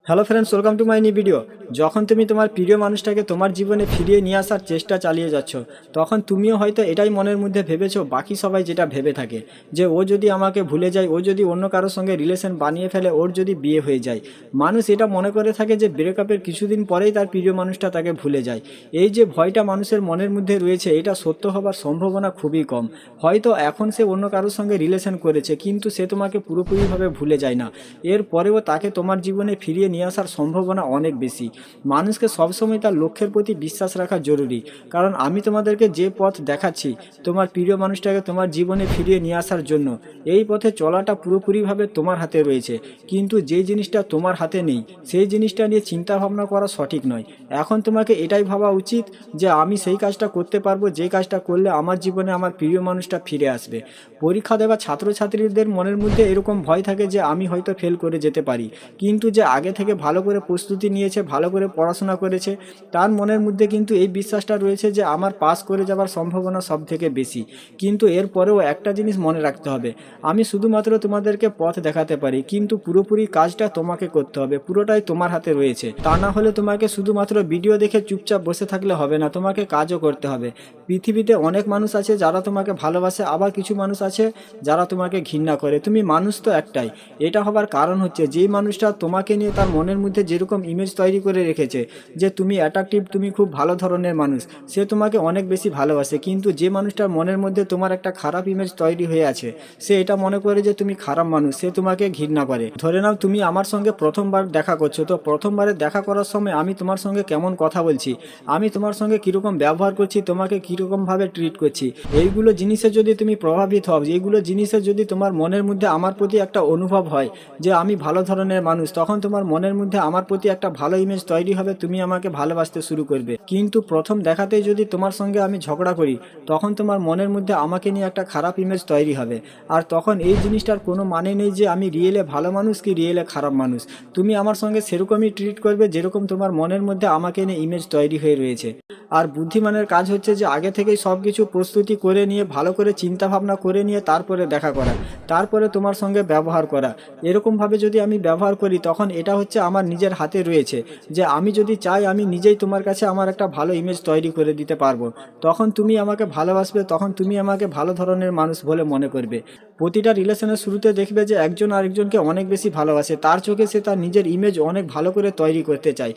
Hello friends, welcome to my new video. যখন তুমি তোমার প্রিয় মানুষটাকে তোমার জীবনে ফিরিয়ে নিয়ে আসার চেষ্টা চালিয়ে যাচ্ছ, তখন তুমিও হয়তো এটাই মনের মধ্যে ভেবেছো বাকি সবাই যেটা ভেবে থাকে, যে ও যদি আমাকে ভুলে যায়, ও যদি অন্য কারোর সঙ্গে রিলেশন বানিয়ে ফেলে, ওর যদি বিয়ে হয়ে যায়। মানুষ এটা মনে করে থাকে যে ব্রেকআপের কিছুদিন পরেই তার প্রিয় মানুষটা তাকে ভুলে যায়। এই যে ভয়টা মানুষের মনের মধ্যে রয়েছে, এটা সত্য হবার সম্ভাবনা খুবই কম। হয়তো এখন সে অন্য কারোর সঙ্গে রিলেশন করেছে, কিন্তু সে তোমাকে পুরোপুরিভাবে ভুলে যায় না। এর পরেও তাকে তোমার জীবনে ফিরিয়ে নিয়ে আসার সম্ভাবনা অনেক বেশি। মানুষকে সবসময় তার লক্ষ্যের প্রতি বিশ্বাস রাখা জরুরি। কারণ আমি তোমাদেরকে যে পথ দেখাচ্ছি তোমার প্রিয় মানুষটাকে তোমার জীবনে ফিরিয়ে নিয়ে আসার জন্য, এই পথে চলাটা পুরোপুরিভাবে তোমার হাতে রয়েছে। কিন্তু যে জিনিসটা তোমার হাতে নেই, সেই জিনিসটা নিয়ে চিন্তা ভাবনা করা সঠিক নয়। এখন তোমাকে এটাই ভাবা উচিত যে আমি সেই কাজটা করতে পারবো যে কাজটা করলে আমার জীবনে আমার প্রিয় মানুষটা ফিরে আসবে। পরীক্ষা দেওয়া ছাত্রছাত্রীদের মনের মধ্যে এরকম ভয় থাকে যে আমি হয়তো ফেল করে যেতে পারি, কিন্তু যে আগে থেকে ভালো করে প্রস্তুতি নিয়েছে, ভালো করে পড়াশোনা করেছে, তার মনের মধ্যে কিন্তু এই বিশ্বাসটা রয়েছে যে আমার পাস করে যাওয়ার সম্ভাবনা সব থেকে বেশি। কিন্তু এরপরেও একটা জিনিস মনে রাখতে হবে, আমি শুধুমাত্র তোমাদেরকে পথ দেখাতে পারি, কিন্তু পুরোপুরি কাজটা তোমাকে করতে হবে, পুরোটাই তোমার হাতে রয়েছে। তা না হলে তোমাকে শুধুমাত্র ভিডিও দেখে চুপচাপ বসে থাকলে হবে না, তোমাকে কাজও করতে হবে। পৃথিবীতে অনেক মানুষ আছে যারা তোমাকে ভালোবাসে, আবার কিছু মানুষ আছে যারা তোমাকে ঘৃণা করে। তুমি মানুষ তো একটাই। এটা হবার কারণ হচ্ছে যেই মানুষটা তোমাকে নিয়ে তার মনের মধ্যে যেরকম ইমেজ তৈরি করে রেখেছে যে তুমি অ্যাট্রাকটিভ, তুমি খুব ভালো ধরনের মানুষ, সে তোমাকে অনেক বেশি ভালোবাসে। কিন্তু যে মানুষটার মনের মধ্যে তোমার একটা খারাপ ইমেজ তৈরি হয়ে আছে, সে এটা মনে করে যে তুমি খারাপ মানুষ, সে তোমাকে ঘৃণা করে। ধরে নাও তুমি আমার সঙ্গে প্রথমবার দেখা করছো, তো প্রথমবারে দেখা করার সময় আমি তোমার সঙ্গে কেমন কথা বলছি, আমি তোমার সঙ্গে কীরকম ব্যবহার করছি, তোমাকে কীরকমভাবে ট্রিট করছি, এইগুলো জিনিসে যদি তুমি প্রভাবিত হও, এইগুলো জিনিসে যদি তোমার মনের মধ্যে আমার প্রতি একটা অনুভব হয় যে আমি ভালো ধরনের মানুষ, তখন তোমার মনের মধ্যে আমার প্রতি একটা ভালো ইমেজ তৈরি হবে, তুমি আমাকে ভালোবাসতে শুরু করবে। কিন্তু প্রথম দেখাতেই যদি তোমার সঙ্গে আমি ঝগড়া করি, তখন তোমার মনের মধ্যে আমাকে নিয়ে একটা খারাপ ইমেজ তৈরি হবে। আর তখন এই জিনিসটার কোনো মানে নেই যে আমি রিয়েলে ভালো মানুষ কি রিয়েলে খারাপ মানুষ। তুমি আমার সঙ্গে সেরকমই ট্রিট করবে যেরকম তোমার মনের মধ্যে আমাকে নিয়ে ইমেজ তৈরি হয়ে রয়েছে। আর বুদ্ধিমানের কাজ হচ্ছে যে আগে থেকেই সব কিছু প্রস্তুতি করে নিয়ে, ভালো করে চিন্তা ভাবনা করে নিয়ে তারপরে দেখা করা, তারপরে তোমার সঙ্গে ব্যবহার করা। এরকমভাবে যদি আমি ব্যবহার করি, তখন এটা হচ্ছে আমার নিজের হাতে রয়েছে, যে আমি যদি চাই আমি নিজেই তোমার কাছে আমার একটা ভালো ইমেজ তৈরি করে দিতে পারবো। তখন তুমি আমাকে ভালোবাসবে, তখন তুমি আমাকে ভালো ধরনের মানুষ বলে মনে করবে। প্রতিটা রিলেশনের শুরুতে দেখবে যে একজন আরেকজনকে অনেক বেশি ভালোবাসে, তার চোখে সে তার নিজের ইমেজ অনেক ভালো করে তৈরি করতে চায়।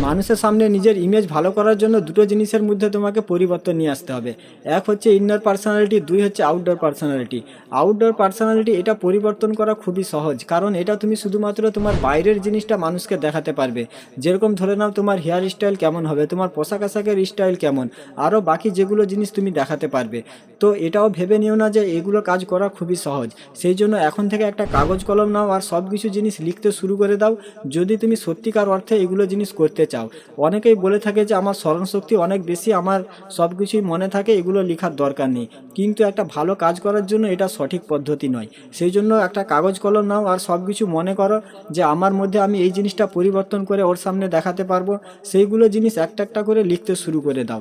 মানুষের সামনে নিজের ইমেজ ভালো করার জন্য দুটো জিনিসের মধ্যে তোমাকে পরিবর্তন নিয়ে আসতে হবে। এক হচ্ছে ইনার পার্সোনালিটি, দুই হচ্ছে আউটডোর পার্সোনালিটি। আউটডোর পার্সোনালিটি এটা পরিবর্তন করা খুবই সহজ, কারণ এটা তুমি শুধুমাত্র তোমার বাইরের জিনিসটা মানুষকে দেখাতে পারবে। যেরকম ধরে নাও তোমার হেয়ার স্টাইল কেমন হবে, তোমার পোশাক আশাকের স্টাইল কেমন, আরও বাকি যেগুলো জিনিস তুমি দেখাতে পারবে। তো এটাও ভেবে নিও না যে এগুলো কাজ করা খুবই সহজ। সেই জন্য এখন থেকে একটা কাগজ কলম নাও আর সব কিছু জিনিস লিখতে শুরু করে দাও, যদি তুমি সত্যিকার অর্থে এগুলো জিনিস করতে চাও। অনেকেই বলে থাকে যে আমার স্মরণশক্তি অনেক বেশি, আমার সব কিছুই মনে থাকে, এগুলো লেখার দরকার নেই। কিন্তু একটা ভালো কাজ করার জন্য এটা সঠিক পদ্ধতি নয়। সেই জন্য একটা কাগজ কলম নাও আর সব কিছু মনে করো যে আমার মধ্যে আমি এই জিনিসটা পরিবর্তন করে ওর সামনে দেখাতে পারবো, সেইগুলো জিনিস একটা একটা করে লিখতে শুরু করে দাও।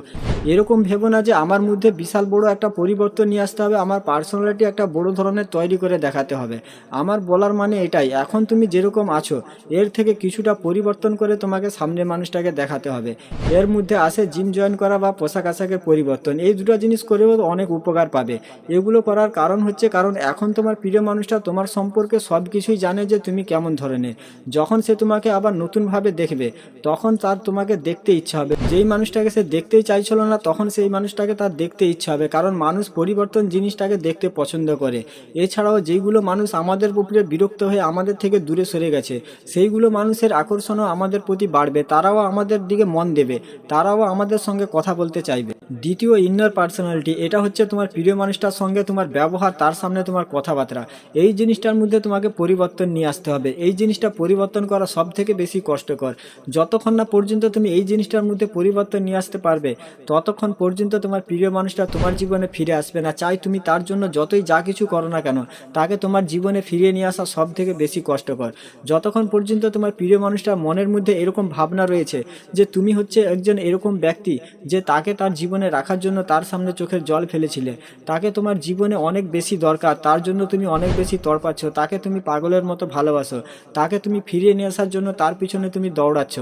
এরকম ভেবো না যে আমার মধ্যে বিশাল বড় একটা পরিবর্তন নিয়ে আসতে হবে, আমার পার্সোনালিটি একটা বড় ধরনের তৈরি করে দেখাতে হবে। আমার বলার মানে এটাই, এখন তুমি যেরকম আছো এর থেকে কিছুটা পরিবর্তন করে তোমাকে সামনের মানুষটাকে দেখাতে হবে। এর মধ্যে আসে জিম জয়েন করা বা পোশাক আশাকের পরিবর্তন, এই দুটো জিনিস করেও অনেক উপকার পাবে। এগুলো করার কারণ হচ্ছে, কারণ এখন তোমার প্রিয় মানুষটা তোমার সম্পর্কে সব কিছুই জানে যে তুমি কেমন ধরনের। যখন সে তোমাকে আবার নতুনভাবে দেখবে, তখন তার তোমাকে দেখতে ইচ্ছা হবে। যেই মানুষটাকে সে দেখতেই চাইছিল না, তখন সেই মানুষটাকে তার দেখতে ইচ্ছা হবে, কারণ মানুষ পরিবর্তন জিনিসটাকে দেখতে পছন্দ করে। এছাড়াও যেইগুলো মানুষ আমাদের উপরে বিরক্ত হয়ে আমাদের থেকে দূরে সরে গেছে, সেইগুলো মানুষের আকর্ষণও আমাদের প্রতি বাড়বে, তারাও আমাদের দিকে মন দেবে, তারাও আমাদের সঙ্গে কথা বলতে চাইবে। দ্বিতীয় ইনার পার্সোনালিটি, এটা হচ্ছে তোমার প্রিয় মানুষটার সঙ্গে তোমার ব্যবহার, তার সামনে তোমার কথাবার্তা। এই জিনিসটার মধ্যে তোমাকে পরিবর্তন নিয়ে আসতে হবে। এই জিনিসটা পরিবর্তন করা সব থেকে বেশি কষ্টকর। যতক্ষণ না পর্যন্ত তুমি এই জিনিসটার মধ্যে পরিবর্তন নিয়ে আসতে পারবে, ততক্ষণ পর্যন্ত তোমার প্রিয় মানুষটা তোমার জীবনে ফিরে আসবে না। চাই তুমি তার জন্য যতই যা কিছু করো না কেন, তাকে তোমার জীবনে ফিরিয়ে নিয়ে আসা সব থেকে বেশি কষ্টকর। যতক্ষণ পর্যন্ত তোমার প্রিয় মানুষটার মনের মধ্যে এরকম ভাবনা রয়েছে রয়েছে যে তুমি হচ্ছে একজন এরকম ব্যক্তি যে তাকে তার জীবনে রাখার জন্য তার সামনে চোখের জল ফেলেছিলে, তাকে তোমার জীবনে অনেক বেশি দরকার, তার জন্য তুমি অনেক বেশি তড়পাচ্ছ, তাকে তুমি পাগলের মতো ভালোবাসো, তাকে তুমি ফিরিয়ে নিয়ে আসার জন্য তার পিছনে তুমি দৌড়াচ্ছ,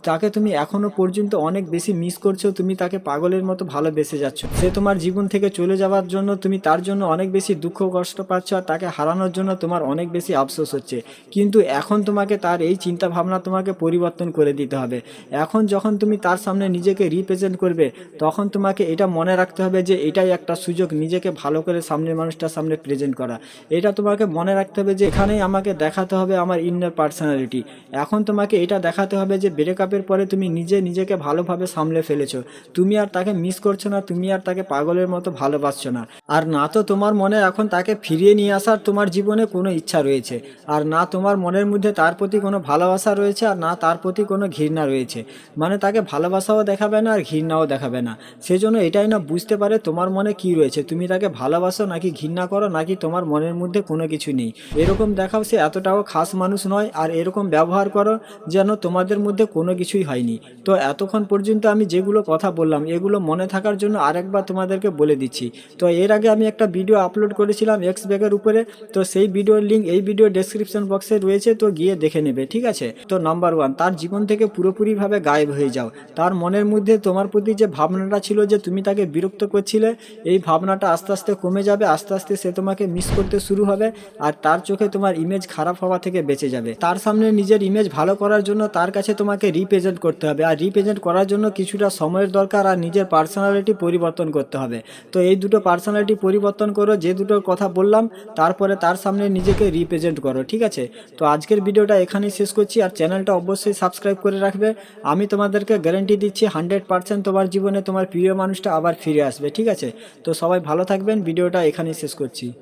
তাকে তুমি এখনো পর্যন্ত অনেক বেশি মিস করছো, তুমি তাকে পাগলের মতো ভালোবেসে যাচ্ছ। সে তোমার জীবন থেকে চলে যাওয়ার জন্য তুমি তার জন্য অনেক বেশি দুঃখ কষ্ট পাচ্ছ আর তাকে হারানোর জন্য তোমার অনেক বেশি আফসোস হচ্ছে। কিন্তু এখন তোমাকে তার এই চিন্তা ভাবনা তোমাকে পরিবর্তন করে দিতে হবে। এখন যখন তুমি তার সামনে নিজেকে রিপ্রেজেন্ট করবে তখন তোমাকে এটা মনে রাখতে হবে যে এটাই একটা সুযোগ নিজেকে ভালো করে সামনের মানুষটার সামনে প্রেজেন্ট করা। এটা তোমাকে মনে রাখতে হবে যে এখানেই আমাকে দেখাতে হবে আমার ইন্নার পার্সোনালিটি। এখন তোমাকে এটা দেখাতে হবে যে ব্রেকআপের পরে তুমি নিজেকে ভালোভাবে সামলে ফেলেছো, তুমি আর তাকে মিস করছো না, তুমি আর তাকে পাগলের মতো ভালোবাসছো না। আর না তো তোমার মনে এখন তাকে ফিরিয়ে নিয়ে আসার তোমার জীবনে কোনো ইচ্ছা রয়েছে, আর না তোমার মনের মধ্যে তার প্রতি কোনো ভালোবাসা রয়েছে, আর না তার প্রতি কোনো ঘৃণা রয়েছে। মানে তাকে ভালোবাসাও দেখাবে না আর ঘৃণাও দেখাবে না। সেজন্য এটাই না বুঝতে পারে তোমার মনে কি রয়েছে, তুমি তাকে ভালোবাসো নাকি ঘৃণা করো, নাকি তোমার মনের মধ্যে কোনো কিছু নেই। এরকম দেখাও সে এতটাও খাস মানুষ নয়, আর এরকম ব্যবহার করো যেন তোমাদের মধ্যে কোনো কিছুই হয়নি। তো এতক্ষণ পর্যন্ত আমি যেগুলো কথা বললাম এগুলো মনে থাকার জন্য আরেকবার তোমাদেরকে বলে দিচ্ছি। তো এর আগে আমি একটা ভিডিও আপলোড করেছিলাম এক্স ব্যাগের উপরে, তো সেই ভিডিওর লিঙ্ক এই ভিডিও ডেসক্রিপশন বক্সে রয়েছে, তো গিয়ে দেখে নেবে, ঠিক আছে। তো নাম্বার 1, তার জীবন থেকে পুরোপুরিভাবে গায়েব হয়ে যাও। তার মনের মধ্যে তোমার প্রতি যে ভাবনাটা ছিল যে তুমি তাকে বিরক্ত করছিলে, এই ভাবনাটা আস্তে আস্তে কমে যাবে, আস্তে আস্তে সে তোমাকে মিস করতে শুরু হবে, আর তার চোখে তোমার ইমেজ খারাপ হওয়া থেকে বেঁচে যাবে। তার সামনে নিজের ইমেজ ভালো করার জন্য তার কাছে তোমাকে রিপ্রেজেন্ট করতে হবে, আর রিপ্রেজেন্ট করার জন্য কিছুটা সময়ের দরকার, আর নিজের পার্সোনালিটি পরিবর্তন করতে হবে। তো এই দুটো পার্সোনালিটি পরিবর্তন করো, যে দুটোর কথা বললাম, তারপরে তার সামনে নিজেকে রিপ্রেজেন্ট করো, ঠিক আছে। তো আজকের ভিডিওটা এখানেই শেষ করছি, আর চ্যানেলটা অবশ্যই সাবস্ক্রাইব করে রাখবে। আমি তোমাদেরকে গ্যারান্টি দিচ্ছি 100% তোমার জীবনে তোমার প্রিয় মানুষটা আবার ফিরে আসবে, ঠিক আছে। তো সবাই ভালো থাকবেন, ভিডিওটা এখানেই শেষ করছি।